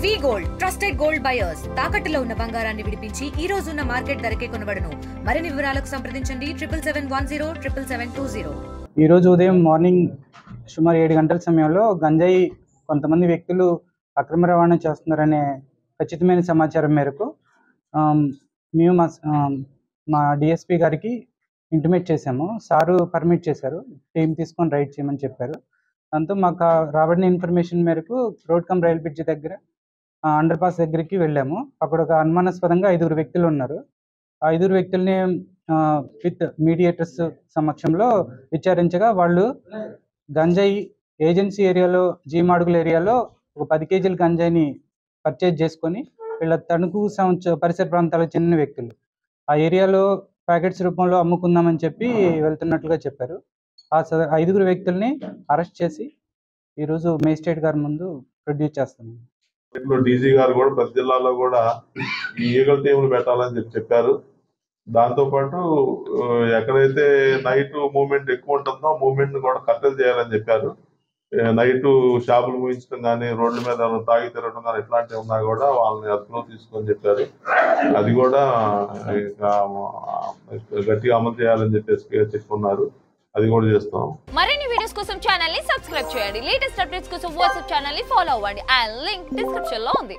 వి gold trusted gold buyers తాకట్టులో ఉన్న బంగారాన్ని విడిపించి ఈ రోజు ఉన్న మార్కెట్ ధరకే కొనబడును. మరిన్ని వివరాలకు సంప్రదించండి 7771077720. ఈ రోజు ఉదయం మార్నింగ్ సుమారు 7 గంటల సమయంలో గంజాయి కొంతమంది వ్యక్తులు అక్రమ రవాణా చేస్తున్నారనే ఖచ్చితమైన సమాచారం మేరకు మేము మా డిఎస్పీ గారికి ఇంటిమేట్ చేశాము. సారు పర్మిట్ చేశారు, టీం తీసుకొని రైడ్ చేయమని చెప్పారు. దాంతో మాకు రాబడిన ఇన్ఫర్మేషన్ మేరకు రోడ్ కమ్ రైల్ బ్రిడ్జ్ దగ్గర అండర్ పాస్ దగ్గరికి వెళ్ళాము. అక్కడ ఒక అనుమానాస్పదంగా 5 వ్యక్తులు ఉన్నారు. ఆ 5 వ్యక్తుల్ని విత్ మీడియేటర్స్ సమక్షంలో విచారించగా వాళ్ళు గంజాయి ఏజెన్సీ ఏరియాలో జీమాడుగుల ఏరియాలో ఒక 10 కేజీల గంజాయిని పర్చేజ్ చేసుకొని వీళ్ళ తణుకు పరిసర ప్రాంతాలకు చెందిన వ్యక్తులు ఆ ఏరియాలో ప్యాకెట్స్ రూపంలో అమ్ముకుందామని చెప్పి వెళ్తున్నట్లుగా చెప్పారు. ఆ 5 వ్యక్తుల్ని అరెస్ట్ చేసి ఈరోజు మేజిస్ట్రేట్ గారి ముందు ప్రొడ్యూస్ చేస్తున్నాం. డీజీ గారు కూడా ప్రతి జిల్లాలో కూడా ఈ ఈగల్ టీములు పెట్టాలని చెప్పారు. దాంతో పాటు ఎక్కడైతే నైట్ మూవ్మెంట్ ఎక్కువ ఉంటుందో మూవ్మెంట్ కూడా కట్టెలు చేయాలని చెప్పారు. నైట్ షాపులు ముగించడం కానీ రోడ్ల మీద తాగి తిరగడం కానీ ఇట్లాంటివి ఉన్నా కూడా వాళ్ళని అదుపులో తీసుకొని చెప్పారు. అది కూడా గట్టిగా అమలు చేయాలని చెప్పేసి చెప్పుకున్నారు. అది కూడా చేస్తాం. మరిన్ని వీడియోస్ కోసం ఛానల్ ని సబ్స్క్రైబ్ చేయండి. లేటెస్ట్ అప్డేట్స్ కోసం వాట్సాప్ ఛానల్ ని ఫాలో అవ్వండి. ఆ లింక్ డిస్క్రిప్షన్ లో ఉంది.